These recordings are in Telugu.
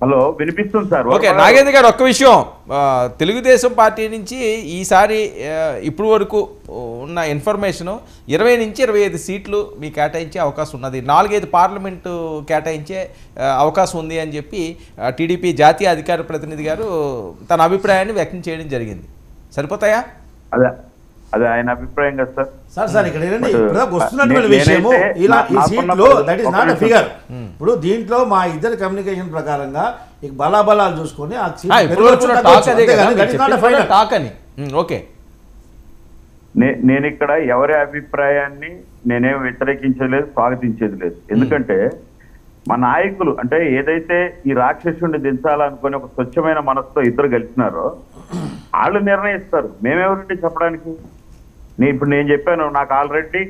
హలో వినిపిస్తుంది సార్. ఓకే నాగేంద్ర గారు, ఒక్క విషయం, తెలుగుదేశం పార్టీ నుంచి ఈసారి ఇప్పుడు వరకు ఉన్న ఇన్ఫర్మేషను 20 నుంచి 25 సీట్లు మీకు కేటాయించే అవకాశం ఉన్నది, 4-5 పార్లమెంటు కేటాయించే అవకాశం ఉంది అని చెప్పి టీడీపీ జాతీయ అధికార ప్రతినిధి గారు తన అభిప్రాయాన్ని వ్యక్తం చేయడం జరిగింది. సరిపోతాయా? అదే ఆయన అభిప్రాయం కదా సార్. సార్ ఇక్కడ వస్తున్నటువంటి విషయము ఇలా ఈ సీట్లో that is not a figure. ఇప్పుడు దీంట్లో మా ఇద్దరు కమ్యూనికేషన్ ప్రకారంగా బలాబలాలు చూసుకొని నేను ఇక్కడ ఎవరి అభిప్రాయాన్ని నేనేం వ్యతిరేకించలేదు, స్వాగతించేది లేదు. ఎందుకంటే మా నాయకులు అంటే ఏదైతే ఈ రాక్షసుడిని దించాలనుకుని ఒక స్వచ్ఛమైన మనసుతో ఇద్దరు గెలిచినారో వాళ్ళు నిర్ణయిస్తారు. మేమెవరండి చెప్పడానికి? ఇప్పుడు నేను చెప్పాను, నాకు ఆల్రెడీ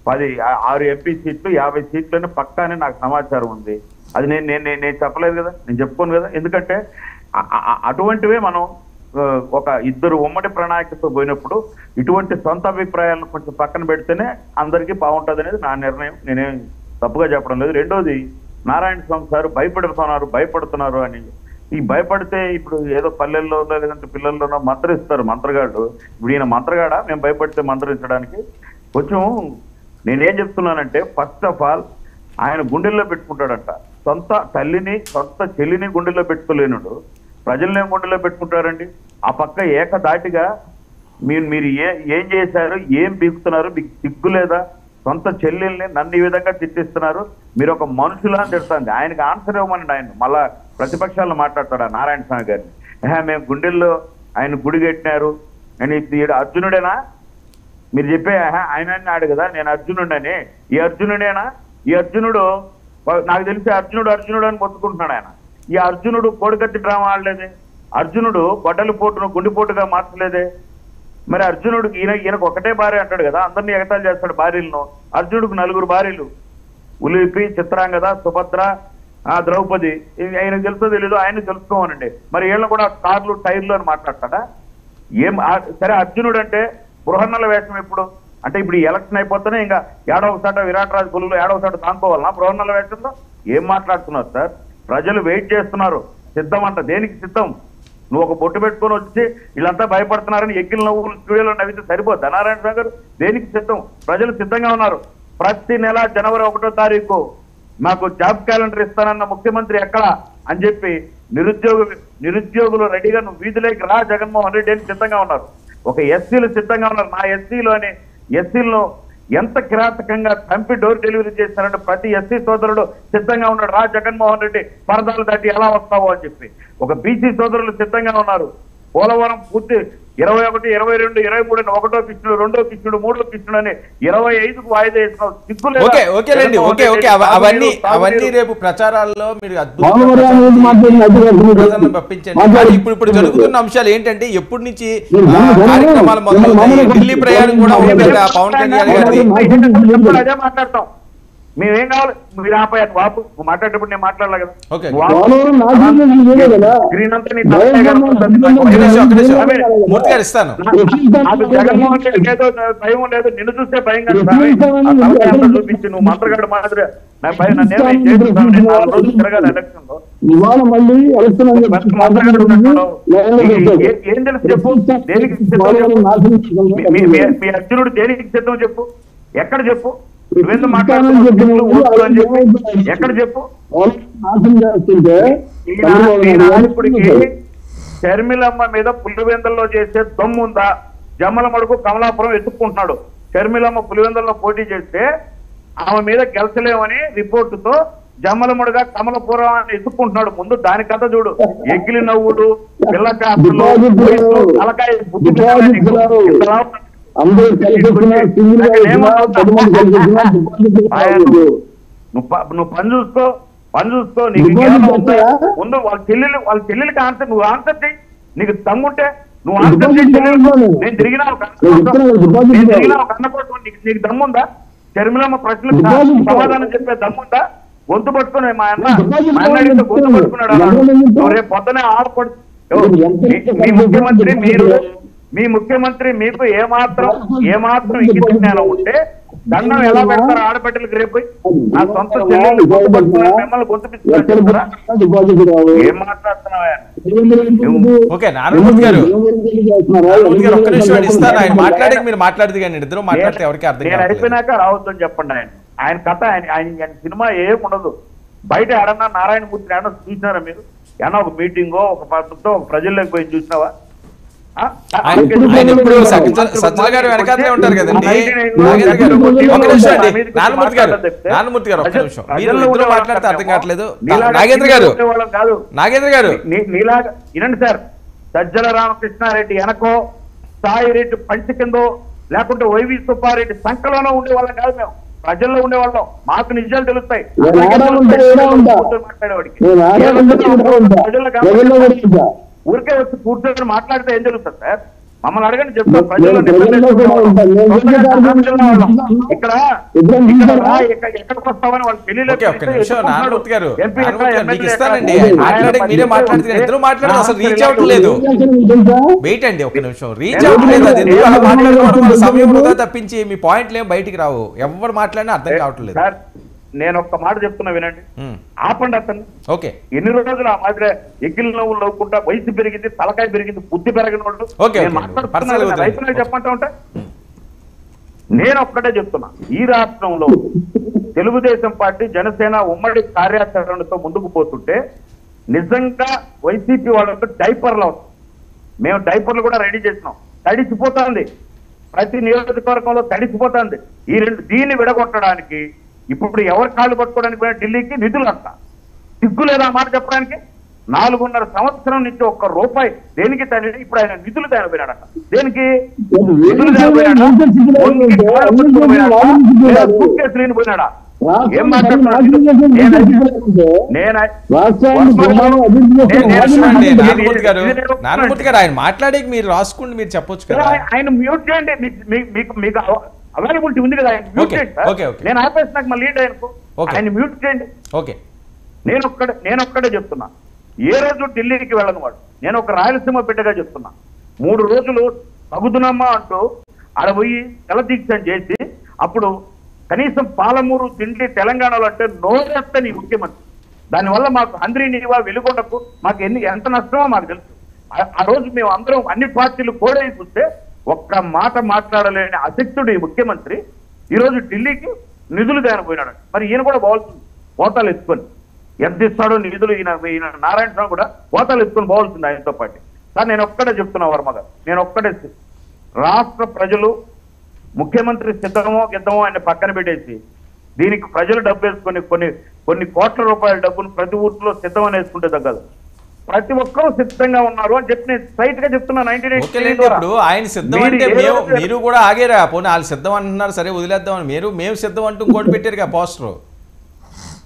6 ఎంపీ సీట్లు 50 సీట్లని పక్కానే నాకు సమాచారం ఉంది. అది నేను చెప్పలేదు కదా, నేను చెప్పుకోను కదా. ఎందుకంటే అటువంటివే మనం ఒక ఇద్దరు ఉమ్మడి ప్రణాళికతో పోయినప్పుడు ఇటువంటి సొంత అభిప్రాయాలను కొంచెం పక్కన పెడితేనే అందరికీ బాగుంటుంది అనేది నా నిర్ణయం. నేనేం తప్పుగా చెప్పడం లేదు. రెండోది, నారాయణ స్వామి సార్ భయపడుతున్నారు అని. ఈ భయపడితే ఇప్పుడు ఏదో పల్లెల్లో లేదంటే పిల్లల్లోనో మంత్రిస్తారు మంత్రగాడు. ఇప్పుడు ఈయన మంత్రగాడా మేము భయపడితే మంత్రించడానికి? కొంచెం నేనేం చెప్తున్నానంటే, ఫస్ట్ ఆఫ్ ఆల్ ఆయన గుండెల్లో పెట్టుకుంటాడంట. సొంత తల్లిని సొంత చెల్లిని గుండెల్లో పెట్టుకోలేనుడు ప్రజల్ని గుండెల్లో పెట్టుకుంటారండి. ఆ పక్క ఏకదాటిగా మీరు ఏం చేశారు, ఏం బీకుతున్నారు, మీకు సిగ్గు లేదా? సొంత చెల్లెల్ని నన్ను ఈ విధంగా తిట్టిస్తున్నారు, మీరు ఒక మనుషులా అని తిడుతుంది. ఆయనకి ఆన్సర్ ఇవ్వమని ఆయన మళ్ళా ప్రతిపక్షాలను మాట్లాడతాడు నారాయణ స్వామి గారిని. మేము గుండెల్లో ఆయన గుడి కట్టినారు అని. అర్జునుడేనా మీరు చెప్పే? ఆయన అన్నాడు కదా నేను అర్జునుడని. ఈ అర్జునుడేనా? ఈ అర్జునుడు నాకు తెలిసి అర్జునుడు అని మొత్తుకుంటున్నాడు ఆయన. ఈ అర్జునుడు కోడికత్తి డ్రామా ఆడలేదే, అర్జునుడు గొడ్డలి పోటును గుండెపోటుగా మార్చలేదే. మరి అర్జునుడికి ఈయనకు ఒకటే భార్య అంటాడు కదా, అందరినీ ఎగతాలు చేస్తాడు భార్యలను. అర్జునుడికి 4 భార్యలు, ఉలిపి, చిత్రాంగద, సుభద్ర, ద్రౌపది. ఆయనకు తెలుసో తెలీదు, ఆయన తెలుసుకోమనండి. మరి వీళ్ళని కూడా కార్లు టైర్లు అని మాట్లాడతాడా? సరే అర్జునుడు అంటే బృహన్నల వేషం ఎప్పుడు అంటే ఇప్పుడు ఈ ఎలక్షన్ అయిపోతేనే ఇంకా 7వ సాట విరాట్ రాజు పులులు 7వ సాట దానుకోవాలన్నా బృహన్నల వేషంలో? ఏం మాట్లాడుతున్నారు సార్? ప్రజలు వెయిట్ చేస్తున్నారు. సిద్ధం అంట. దేనికి సిద్ధం? నువ్వు ఒక బొట్టు పెట్టుకొని వచ్చి వీళ్ళంతా భయపడుతున్నారని ఎక్కిల నవ్వులు స్టూడియోలో నవ్వితే సరిపోద్ది నారాయణ స్వామి గారు? దేనికి సిద్ధం? ప్రజలు సిద్ధంగా ఉన్నారు. ప్రతి నెల జనవరి 1వ తారీఖు మాకు జాబ్ క్యాలెండర్ ఇస్తానన్న ముఖ్యమంత్రి ఎక్కడ అని చెప్పి నిరుద్యోగులు రెడీగా నువ్వు వీధిలోకి రా జగన్మోహన్ రెడ్డి అని సిద్ధంగా ఉన్నారు. ఒక ఎస్సీలు సిద్ధంగా ఉన్నారు. నా ఎస్సీలను ఎంత కిరాతకంగా చంపి డోర్ డెలివరీ చేస్తారంటే ప్రతి ఎస్సీ సోదరుడు సిద్ధంగా ఉన్నాడు. రా జగన్మోహన్ రెడ్డి పరదాలు దాటి ఎలా వస్తావో అని చెప్పి. ఒక బీసీ సోదరులు సిద్ధంగా ఉన్నారు. పోలవరం పూర్తి 21, 22, 23 1వ కిష్ణుడు, 2వ కిష్ణుడు, 3వ కిష్ణుడు అని 25కు వాయిదా వేసినావు. సిగ్గులేదు. అవన్నీ రేపు ప్రచారాల్లో మీరు పంపించండి. ఇప్పుడు జరుగుతున్న అంశాలు ఏంటంటే, ఎప్పటి నుంచి కార్యక్రమాలు మొదలవుతాయి? ఢిల్లీ ప్రయాణం కూడా పవన్ కళ్యాణ్ గారి. అదే మాట్లాడతాం. మేమేం కావాలి? మీరు ఆపాయని వాపు మాట్లాడేటప్పుడు నేను మాట్లాడలే కదా. స్క్రీన్ అంతా జగన్మోహన్ రెడ్డి ఏదో భయం లేదు, నిన్ను చూస్తే భయం కదా చూపించి నువ్వు మంత్రగాడు మాదిరి రోజులు తిరగాలి ఎలక్షన్ లో. ఏం తెలుసు చెప్పు? దేనికి మీ అర్జునుడు దేనికి సిద్ధం చెప్పు? ఎక్కడ చెప్పు? నువ్వెందుకు మాట్లాడుతున్నావు? ఎక్కడ చెప్పు? ఇప్పటికి షర్మిలమ్మ మీద పులివెందల్లో చేసే దమ్ముందా? జమ్మల మడుగు కమలాపురం ఎత్తుక్కుంటున్నాడు. షర్మిలమ్మ పులివెందల్లో పోటీ చేస్తే ఆమె మీద గెలిచలేమని రిపోర్టుతో జమ్మలముడుగా కమలపురం అని ఎత్తుక్కుంటున్నాడు. ముందు దాని కథ చూడు. ఎగిలి నవ్వుడు, పిల్ల కాపులు, తలకాయ బుద్ధి నువ్వు పని చూసుకో. నీకు ముందు వాళ్ళ చెల్లెలకి ఆన్సర్, నువ్వు ఆన్సర్ చెయ్యి. నీకు తమ్ముంటే నువ్వు ఆన్సర్ చేయి. నేను తిరిగినా ఒక అన్నపోటు నీకు దమ్ముందా? షర్మిలమ్మ ప్రశ్నలకు సమాధానం చెప్పే దమ్ముందా? గొంతు పట్టుకునే మా అన్న గొంతు పట్టుకున్నాడు. రేపు పొద్దునే ఆడపడు. మీ ముఖ్యమంత్రి మీకు ఏమాత్రం ఇంగిత జ్ఞానం ఉంటే దండం ఎలా పెడతారు ఆడబిడ్డలకు రేపు? నా సొంత చెల్లెళ్ళు గొంతుపడుతున్నారు, మిమ్మల్ని గొంతుపిస్తున్నారు. ఏం మాట్లాడుతున్నావా? ఓకే నారాయణమూర్తి గారు ఒక్క నిమిషం ఇస్తాను. ఆయన మాట్లాడే మీరు మాట్లాడేది కానీ ఇద్దరు మాట్లాడితే ఎవరికి అర్థం నేను అయిపోయినాక రావద్దని చెప్పండి. ఆయన కథ ఆయన సినిమా ఏం ఉండదు. బయట ఏడన్నా నారాయణమూర్తిని ఏమన్నా చూసినారా మీరు? ఏమన్నా ఒక మీటింగో ఒక పద్ధతితో ఒక ప్రజల్లోకి పోయి చూసినావా? సజ్జల గారు వెనకాలనే ఉంటారు కదండి. నారాయణమూర్తి గారు ఒక్క నిమిషం, మీరు ఇద్దరు మాట్లాడితే అర్థం కావట్లేదు. నాగేంద్ర గారు నీలాగా వినండి సార్. సజ్జల రామకృష్ణారెడ్డి వెనకో, సాయి రెడ్డి పంచి కిందో, లేకుంటే వైవి సుబ్బారెడ్డి సంఖలోనో ఉండేవాళ్ళం కాదు. మేము ప్రజల్లో ఉండేవాళ్ళం. మాకు నిజాలు తెలుస్తాయి. ఊరికే వచ్చి కూర్చొని మాట్లాడితే ఏం తెలుస్తుంది సార్? మమ్మల్ని అడగండి, చెప్తాం. ప్రజల్లో ఇక్కడ ఎక్కడికి వస్తామని వాళ్ళు తెలియలేదు. వెయిట్ అండి ఒక్క నిమిషం. రీచ్ అవ్వట్లేదు, అది ఎందుకు అలా మాట్లాడుకోవడం సమయం వృధా తప్పించి మీ పాయింట్లు ఏం బయటికి రావు. ఎవరు మాట్లాడినా అర్థం కావట్లేదు. నేను ఒక్క మాట చెప్తున్నా వినండి. ఆపండి అతను. ఓకే, ఎన్ని రోజులు ఆ మాదిరి ఎక్కిల నవ్వులు నవ్వుకుంటా వయసు పెరిగింది, తలకాయ పెరిగింది, బుద్ధి పెరగిన వాళ్ళు రైతులు చెప్పంటా ఉంటా. నేను ఒక్కటే చెప్తున్నా, ఈ రాష్ట్రంలో తెలుగుదేశం పార్టీ జనసేన ఉమ్మడి కార్యాచరణతో ముందుకు పోతుంటే నిజంగా వైసీపీ వాళ్ళతో డైపర్లు అవుతాం. మేము డైపర్లు కూడా రెడీ చేసినాం. తడిసిపోతుంది, ప్రతి నియోజకవర్గంలో తడిసిపోతుంది. దీన్ని విడగొట్టడానికి ఇప్పుడు ఎవరు కాళ్ళు పట్టుకోవడానికి పోయినా ఢిల్లీకి నిధులు అంతా సిగ్గు లేదా మాట చెప్పడానికి? 4.5 సంవత్సరం నుంచి ఒక్క రూపాయి దేనికి తని ఇప్పుడు ఆయన నిధులు తేలిపోయినాడట. దేనికి నిధులు తేలిపోయినాడా? పోయినాడా? ఏం మాట్లాడుతున్నాడు? నారాయణమూర్తి గారు ఆయన మాట్లాడే మీరు రాసుకుంటే మీరు చెప్పొచ్చు కదా. ఆయన మ్యూట్ చేయండి, మీకు అవైలబిలిటీ ఉంది కదా. ఆయన మ్యూట్ చేయండి. నేను ఆపేసి నాకు మళ్ళీ ఆయన మ్యూట్ చేయండి. ఓకే, నేను ఒక్కడే చెప్తున్నా, ఏ రోజు ఢిల్లీకి వెళ్ళను వాడు. నేను ఒక రాయలసీమ బిడ్డగా చెప్తున్నా. 3 రోజులు తగుదునమ్మా అంటూ ఆడ పోయి తెలదీక్షణ చేసి అప్పుడు కనీసం పాలమూరు తిండి తెలంగాణలో అంటే నోరేస్తే నీ ముఖ్యమంత్రి. దానివల్ల మాకు అంద్రి నీవా వెలుగొండకు మాకు ఎంత నష్టమో మాకు తెలుసు. ఆ రోజు మేము అందరం అన్ని పార్టీలు కోడై చూస్తే ఒక్క మాట మాట్లాడలేని అశక్తుడు ఈ ముఖ్యమంత్రి ఈరోజు ఢిల్లీకి నిధులు తేనపోయినాడు. మరి ఈయన కూడా పోవాల్సింది, ఓతాలు ఎత్తుకొని. ఎంత ఇస్తాడో నిధులు ఈయన నారాయణ స్వామి కూడా ఓతాలు ఎత్తుకొని పోవాల్సింది ఆయనతో పాటు. సార్ నేను ఒక్కడే చెప్తున్నా వర్మ గారు, నేను ఒక్కడే, రాష్ట్ర ప్రజలు ముఖ్యమంత్రి సిద్ధమో గిద్దమో ఆయన పక్కన పెట్టేసి దీనికి ప్రజలు డబ్బు వేసుకొని కొన్ని కోట్ల రూపాయల డబ్బును ప్రతి ఊర్లో సిద్ధమని వేసుకుంటే తగ్గదు. ప్రతి ఒక్కరూ సిద్ధంగా ఉన్నారు అని చెప్పి నేను స్ట్రైట్ గా చెప్తున్నా. 1980 ఇప్పుడు ఆయన సిద్ధం అంటే మీరు కూడా ఆగేరా? పోనీ వాళ్ళు సిద్ధం అంటున్నారు, సరే వదిలేద్దామని మేము సిద్ధం అంటూ కోడి పెట్టారు కదా పోస్టర్.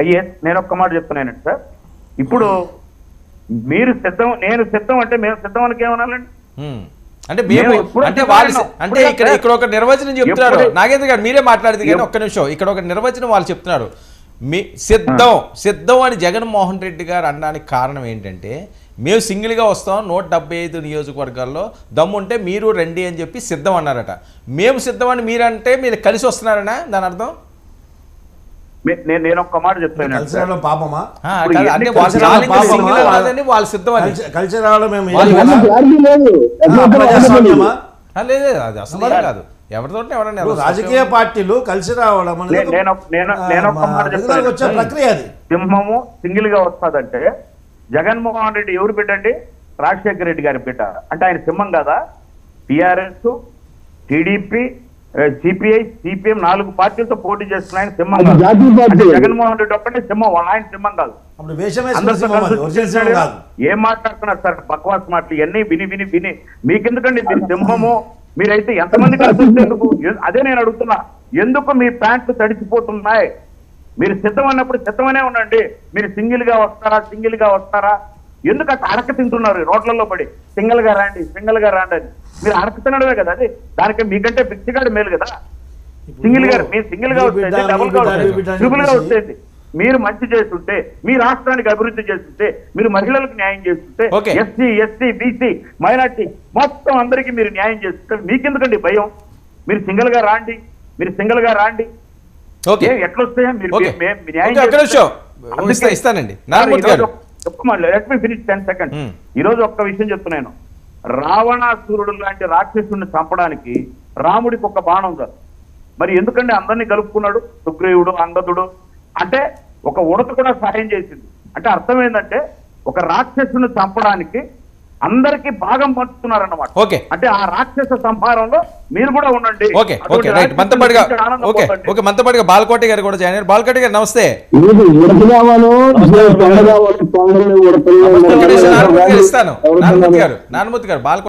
అయ్యే నేను ఒక్క మాట చెప్తున్నానండి సార్. ఇప్పుడు మీరు సిద్ధం, నేను సిద్ధం అంటే మేము సిద్ధం అని ఏమనాలండి? అంటే మేము అంటే ఇక్కడ ఒక నిర్వచనం చెప్తున్నారు. నాగేంద్ర గారు మీరే మాట్లాడేది కానీ ఒక్క నిమిషం, ఇక్కడ ఒక నిర్వచనం వాళ్ళు చెప్తున్నారు. సిద్ధం అని జగన్మోహన్ రెడ్డి గారు అనడానికి కారణం ఏంటంటే మేము సింగిల్గా వస్తాం 175 నియోజకవర్గాల్లో, దమ్ముంటే మీరు రండి అని చెప్పి సిద్ధం అన్నారట. మేము సిద్ధం అని మీరంటే మీరు కలిసి వస్తున్నారనా దాని అర్థం? నేను ఒక్క మాట చెప్తాను, వాళ్ళు సిద్ధం అని. కలిసి రావడం లేదు, అది అసలు కాదు. ఎవరితో ఎవరైనా రాజకీయ పార్టీలు కలిసి రావడం ప్రక్రియ. అది సింహము సింగిల్ గా వస్తుందంటే జగన్మోహన్ రెడ్డి ఎవరు బిడ్డండి? రాజశేఖర రెడ్డి గారి బిడ్డ. అంటే ఆయన సింహం కదా. టిఆర్ఎస్, టీడీపీ, సిపిఐ, సిపిఎం 4 పార్టీలతో పోటీ చేస్తున్న ఆయన సింహం కాదు. జగన్మోహన్ రెడ్డి ఒక్కటే సింహం, ఆయన సింహం కాదు. ఏం మాట్లాడుతున్నారు సార్ బక్వాస్ మాటలు ఇవన్నీ విని విని విని మీకెందుకండి? మీరు సింహము, మీరైతే ఎంతమంది కలిసేందుకు? అదే నేను అడుగుతున్నా, ఎందుకు మీ ప్యాంట్లు తడిసిపోతున్నాయి? మీరు సిద్ధం అన్నప్పుడు సిద్ధమనే ఉండండి. మీరు సింగిల్ గా వస్తారా? ఎందుకు అట్లా అరక తింటున్నారు రోడ్లలో పడి? సింగిల్ గా రాండి అని మీరు అరక తినడమే కదా అది. దానికి మీకంటే బిక్సిగాడు మేలు కదా. మీరు సింగిల్ గా వచ్చేది, డబుల్ గా వచ్చేది, ట్రిపుల్ గా వచ్చేది. మీరు మంచి చేస్తుంటే, మీ రాష్ట్రానికి అభివృద్ధి చేస్తుంటే, మీరు మహిళలకు న్యాయం చేస్తుంటే, ఎస్సీ, ఎస్టీ, బీసీ, మైనార్టీ మొత్తం అందరికీ మీరు న్యాయం చేస్తుంటే మీకెందుకండి భయం? మీరు సింగిల్ గా రాండి. ఓకే. ఎట్లా వస్తాయా మీరు ఓకే. న్యాయం ఒక్క నిమిషం. ఇస్తానండి నారాయణమూర్తి గారు. Let me finish 10 seconds. ఈ రోజు ఒక్క విషయం చెప్తున్నాను. రావణాసురుడు లాంటి రాక్షసుడిని చంపడానికి రాముడికి ఒక బాణం కాదు. మరి ఎందుకంటే అందరినీ కలుపుకున్నాడు? సుగ్రీవుడు, అంగదుడు, అంటే ఒక ఉడత కూడా సహాయం చేసింది. అంటే అర్థం ఏంటంటే ఒక రాక్షసుని చంపడానికి అందరికి భాగం పంచుతున్నారన్నమాట. ఓకే. అంటే ఆ రాక్షస సంహారంలో మీరు కూడా ఉండండి. Okay okay right. మంతపాటిగా ఓకే ఓకే మంతపాటిగా బాలకోటి గారు కూడా జాయిన్ అయ్యారు. బాలకోటి గారు నమస్తే. ఇస్తాను నారాయణమూర్తి గారు బాలకోటి